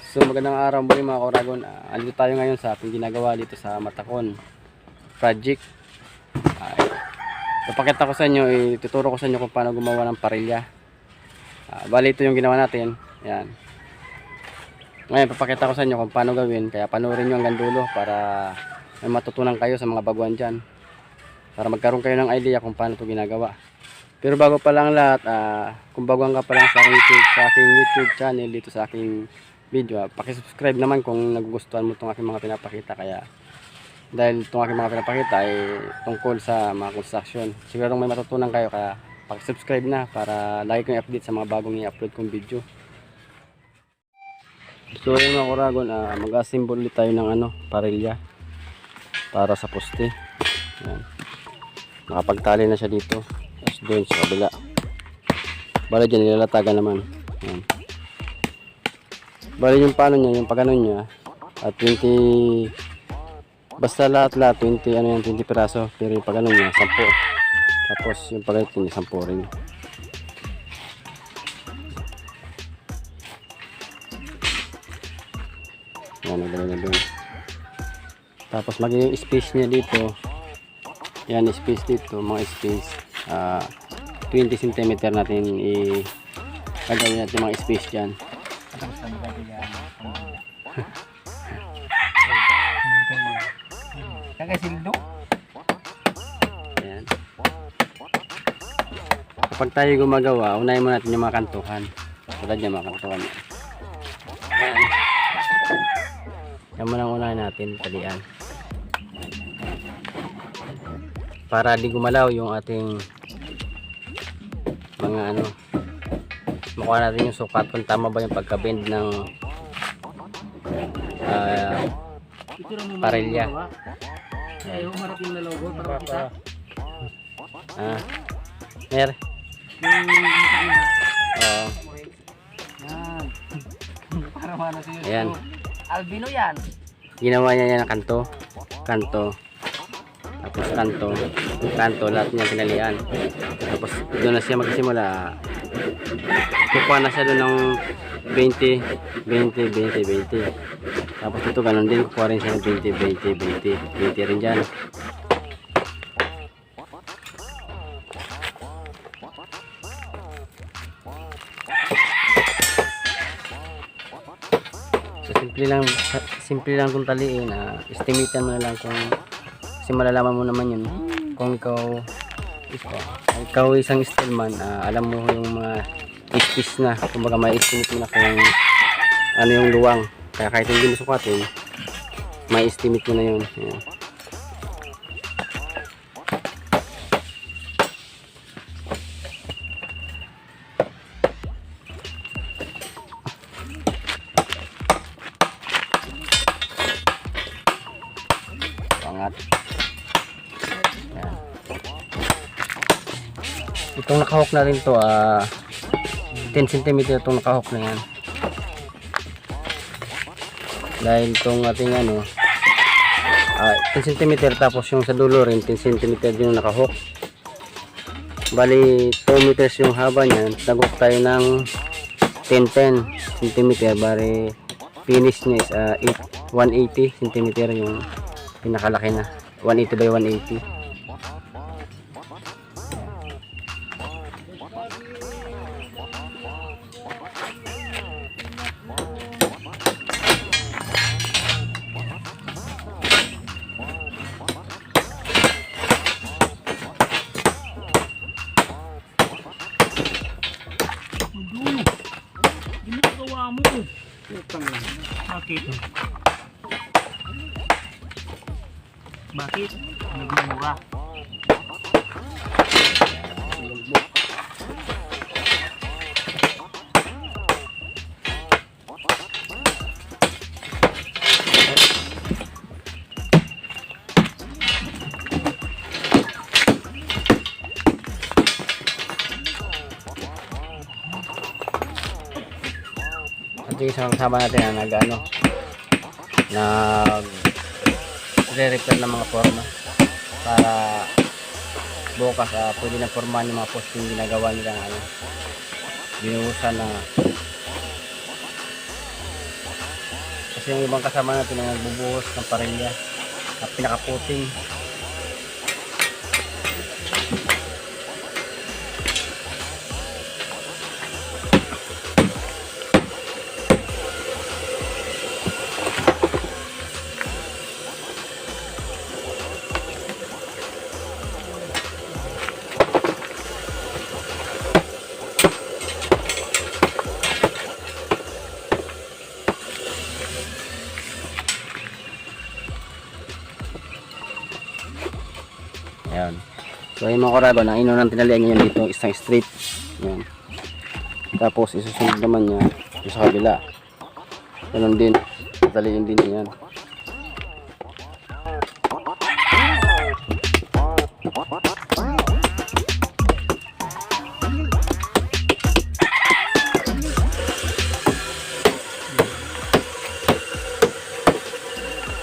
So magandang araw muli mga Koragon. Andito tayo ngayon sa ating ginagawa dito sa Matacon project. Papakita ko sa inyo, ituturo ko sa inyo kung paano gumawa ng parilya. Bali ito yung ginawa natin. Yan. Ngayon papakita ko sa inyo kung paano gawin. Kaya panoorin nyo hanggang dulo para may matutunan kayo sa mga baguhan dyan. Para magkaroon kayo ng idea kung paano ito ginagawa. Pero bago pa lang lahat, kung baguhan ka pa lang sa aking YouTube channel, dito sa aking video, paki-subscribe naman kung nagugustuhan mo itong aking mga pinapakita. Kaya dahil itong aking mga pinapakita ay tungkol sa mga construction, siguro may matutunan kayo, kaya paki-subscribe na para lagi kong update sa mga bagong i-upload kong video. So yun mga Koragon, mag-assemble ulit tayo ng parilya para sa poste. Yan. Nakapagtali na siya dito, tapos doon sa kabila bali dyan nilalatagan naman. Yan. Bali yung paano niya, yung pagano niya, at 20, basta lahat 20, 20 piraso, pero yung pagano niya 10, tapos yung pagano niya 10 rin. Yan, nagano na doon. Tapos magiging space niya dito, yan, space dito, mga space 20 cm natin gagawin natin mga space dyan. Kagasildo. Ayan. Kapag tayo gumagawa, unahin mo natin yung mga kantuhan. Tulad yung mga kantuhan. Ayan. Yan mo nang unahin natin, talian. Para di gumalaw yung ating mga makuha natin yung sukat kung tama ba yung pagka-bend ng parilya. Ay, humarap yung logo para kita. Mer. Yan. Para mana siya. Ayan. Albino yan. Ginawa niya yan ng kanto. Tapos kanto, lahat niya pinalian. Tapos doon na siya magsimula. Kukuha na siya doon ng 20. Tapos ito ganun din, kukuha rin siya ng 20 rin dyan. So simple lang kung taliin, estimatean mo na lang kung, kasi malalaman mo naman yun kung ikaw isang stillman, alam mo yung mga space na, kumbaga may estimate mo na kung ano yung luwang, kaya kahit hindi mo sukatin may estimate mo na yun. Ayan. Pangat. Ayan. Itong nakahawk na rin to, 10 cm itong nakahawk na yan. Dahil itong ating 10 cm, tapos yung sa dulo rin 10 cm yung nakahawk. Bali 2 meters yung haba niyan, nag-hook tayo ng 10 cm. Bali finish niya is 180 cm yung pinakalaki na, 180 by 180. Ginagawa mo. Bakit? Bakit? Nagmumura. At yung isang kasama natin na nag-repair ng mga forma para bukas pwede na formahan yung mga post yung ginagawa nila binuhusan na Kasi yung ibang kasama natin na nagbubuhos ng parilya at pinakaputing. Ayan. So yung mga kuragon, ang inunang tinalian niya dito isang straight. Ayan. Tapos isusunod naman niya yung sa kabila. Ganun din. Tataliin din yan.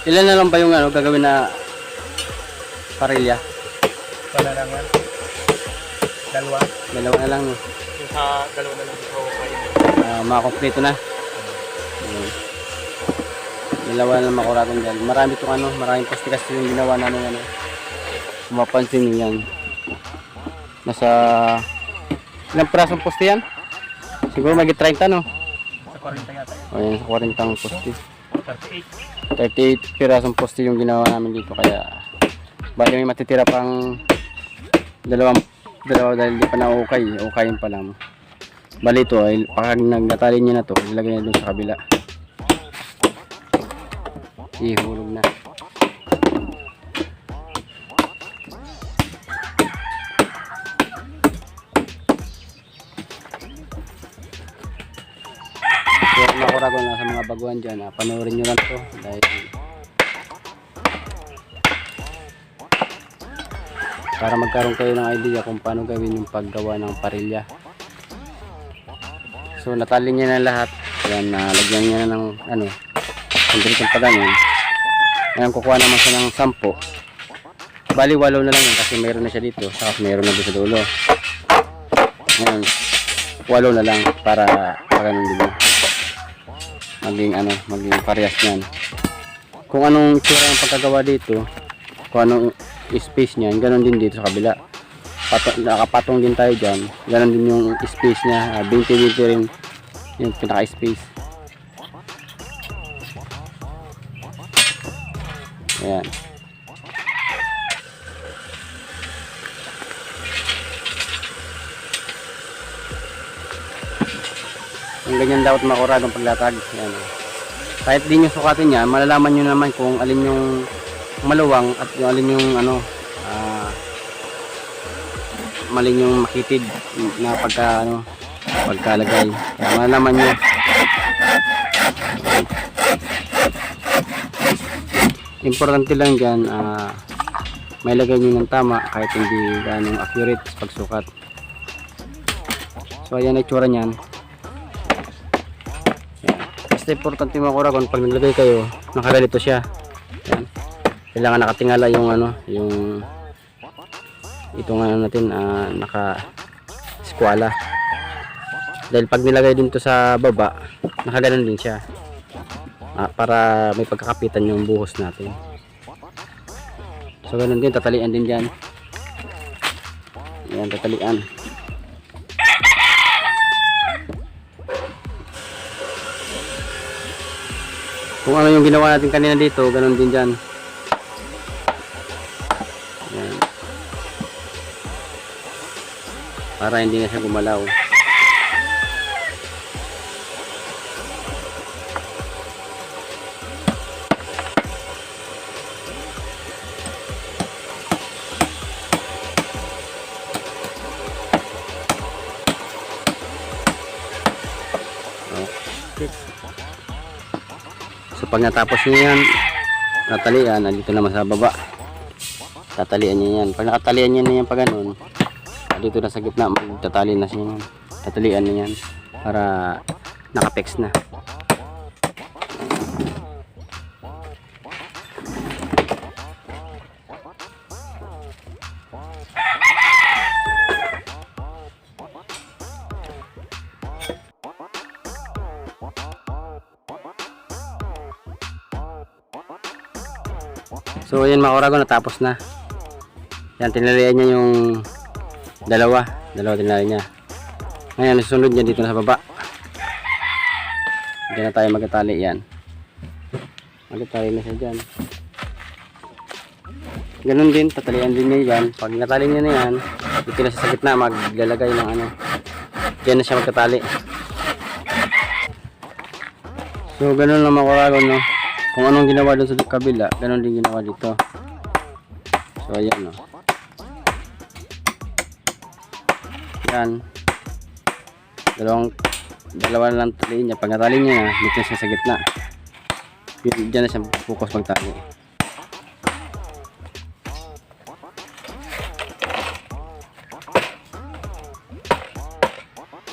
Ilan na lang ba yung gagawin na parilya? Wala lang yan. Dalawa. Dalawa na lang, no? Yung sa dalawa na lang ito kayo. Makakompleto na. Ayan. Dalawa na lang makuragon dyan. Marami itong maraming poste kasi yung ginawa namin mapansin nyo yan. Nasa ilang pirasong poste yan? Siguro magiging 30, no? Sa 40 yata yan. O yan, sa 40 poste. 38. 38 pirasong poste yung ginawa namin dito, kaya bali may matitira pang dalawa dahil di pa na-ukay. Ukayin pa lang. Bali ito ay pag nagtatali niya na to, ilagay na dun sa kabila. Ihulog na. Kaya mga kuragon na sa mga baguhan dyan, panoorin nyo lang to dahil para magkaroon kayo ng idea kung paano gawin yung paggawa ng parilya. So natali niya na lahat. Yan, lagyan niya na ng kondiritong pa ganun. Ngayon kukuha naman siya ng 10. Bali 8 na lang yan kasi mayroon na siya dito, saka mayroon na doon sa dulo. Ngayon 8 na lang para pagano'n din maging parehas niyan. Kung anong itsura ng pagkagawa dito, kung anong space niyan, ganoon din dito sa kabila. Nakapatong din tayo dyan, ganoon din yung space niya, 20 rin yung pinaka space. Ayan. Yung ganyan dapat makuragon paglatag. Ayan. Kahit di nyo sukatin yan, malalaman nyo naman kung alin yung maluwang at yung alin yung malin yung makitid na pagkalagay. Kaya malalaman nyo. Importante lang dyan, may lagay nyo ng tama kahit hindi ganong accurate sa pagsukat. So ayan ang itsura nyan. Basta importante mga kuragon, pag naglagay kayo, nakagalito siya. Ayan. Kailangan nakatingala yung yung itong natin, naka-skwala. Dahil pag nilagay din to sa baba, nakaganon din siya. Para may pagkakapitan yung buhos natin. So ganun din, tatalian din dyan. Ayan, tatalian. Kung ano yung ginawa natin kanina dito, ganun din dyan. Ayan. Para hindi na siya gumalaw. Okay. So pag natapos niya yan, natalian, nandito naman sa baba. Tatalian niya yan. Pag nakatalian niya na yan pa ganun, dito na sa gitna, magtatali na siya yan. Tatalian niya yan para nakapex na. So ayan mga kuragon, natapos na. Yan, tinalian niya yung dalawa tinalian niya. Ngayon susunod niya dito na sa baba. Diyan na tayo magtatali yan. Magtatali na siya dyan. Ganun din, tatalian din niya yan. Pag natali niya na yan, dito na siya sa gitna maglalagay ng ano. Diyan na siya magtatali. So ganun lang mga kuragon, no? Kung anong ginawa doon sa kabila, ganun din ginawa dito. So ayan, no? Yan. Dalawa lang taliin niya. Pag natali niya na, dito na siya sa gitna. Diyan na siya focus magtali.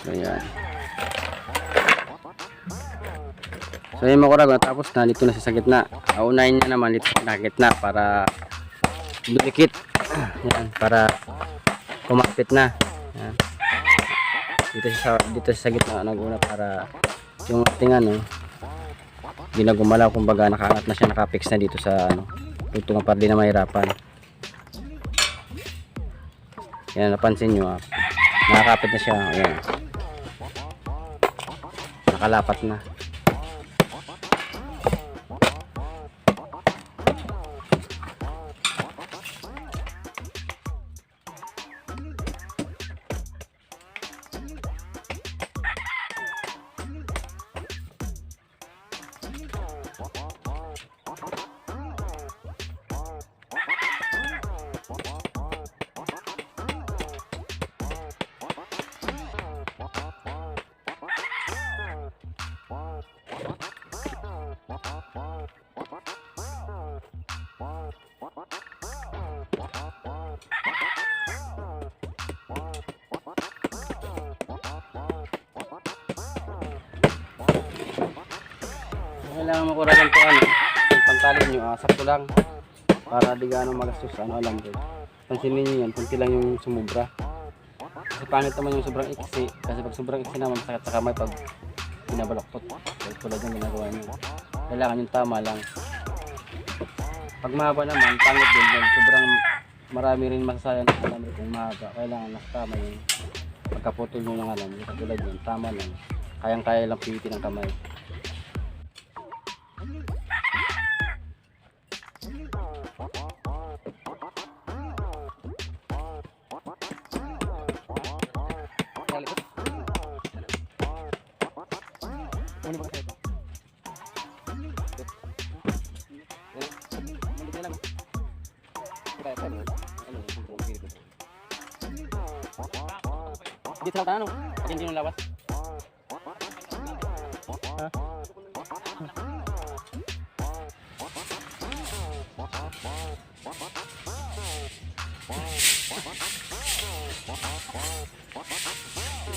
So yan. So yung mga kuragon, tapos na dito na siya sa gitna. Aunahin niya naman dito sa gitna para dumikit. Yan, para kumapit na. Yan. Dito sa gitna nag-una para yung ating ano ginagumalaw, kumbaga nakaangat na siya, nakapix na dito sa ano tugtungan para di na mahirapan. Yan, napansin nyo, nakakapit na siya. Ayan, nakalapat na. Kailangan mo kuragan to ano, yung pantalin nyo, sakto lang para di gaano magastos, ano, alam ko. Pansinin nyo yan, kunti lang yung sumubra. Kasi pangit naman yung sobrang iksi, kasi pag sobrang iksi naman masakit sa kamay pag binabaloktot. Kaya tulad yung ginagawa nyo, kailangan yung tama lang. Pag mahaba naman, pangit din, sobrang marami rin masasayang sa alam kung mahaba. Kailangan mas tama yung pagkaputol nyo ng alam, tulad yun, tama lang. Kayang-kaya lang pihitin ng kamay. Dito sa tanong, pag hindi nung lawas. Ha?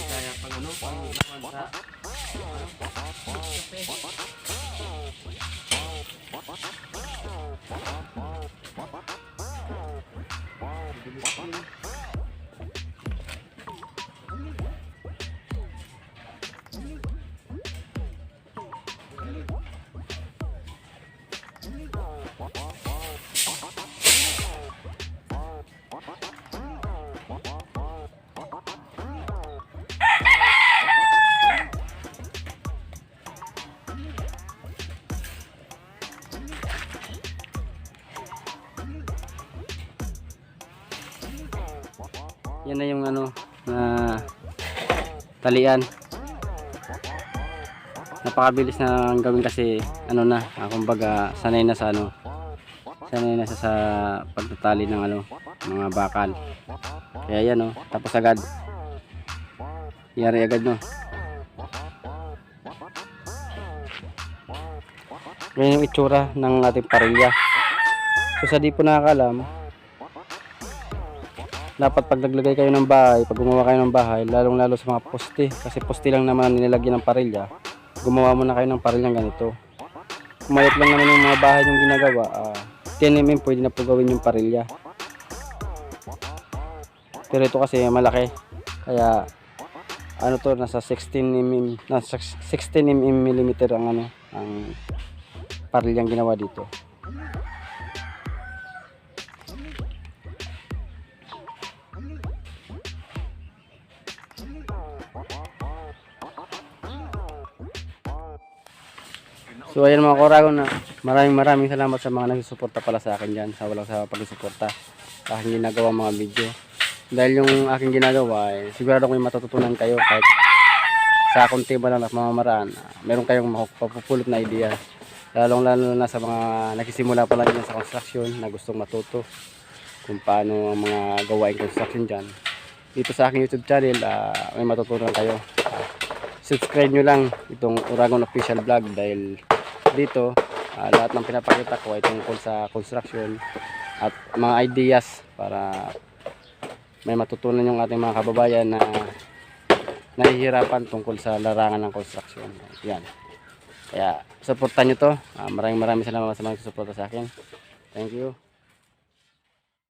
Kaya pag ano, pang naman sa yan na yung ano na talian. Napakabilis na ang gawin kasi ano na, kumbaga sanay na sa ano, sanay na sa pagtatali ng ano, mga bakal. Kaya yan, oh, tapos agad, yari agad, no. Yan yung itsura ng ating parilya. So sa di po nakakalam, dapat pag naglagay kayo ng bahay, pag gumawa kayo ng bahay, lalong lalo sa mga poste, kasi poste lang naman nilalagyan ng parilya, gumawa muna kayo ng parilyang ganito. Kumalit lang naman yung mga bahay yung ginagawa, 10 mm pwede na po gawin yung parilya. Pero ito kasi malaki, kaya ano to, nasa 16 mm, nasa 16 mm ang ano, ang parilyang ginawa dito. So ayan mga Koragon, na maraming salamat sa mga nagsusuporta pala sa akin dyan, sa walang sa pagsusuporta sa aking ginagawa mga video. Dahil yung aking ginagawa ay sigurado ko may matututunan kayo kahit sa konti ba lang at mamamaraan. Meron kayong mapupulot na idea. Lalo na sa mga nagsisimula pa lang dyan sa construction na gustong matuto kung paano ang mga gawain construction dyan. Dito sa aking YouTube channel, may matutunan kayo. Subscribe nyo lang itong Uragon Official Vlog dahil dito lahat ng pinapakita ko ay tungkol sa construction at mga ideas para may matutunan yung ating mga kababayan na nahihirapan tungkol sa larangan ng construction. Yan. Kaya supportan nyo to. Maraming salamat sa mga susuporta sa akin. Thank you.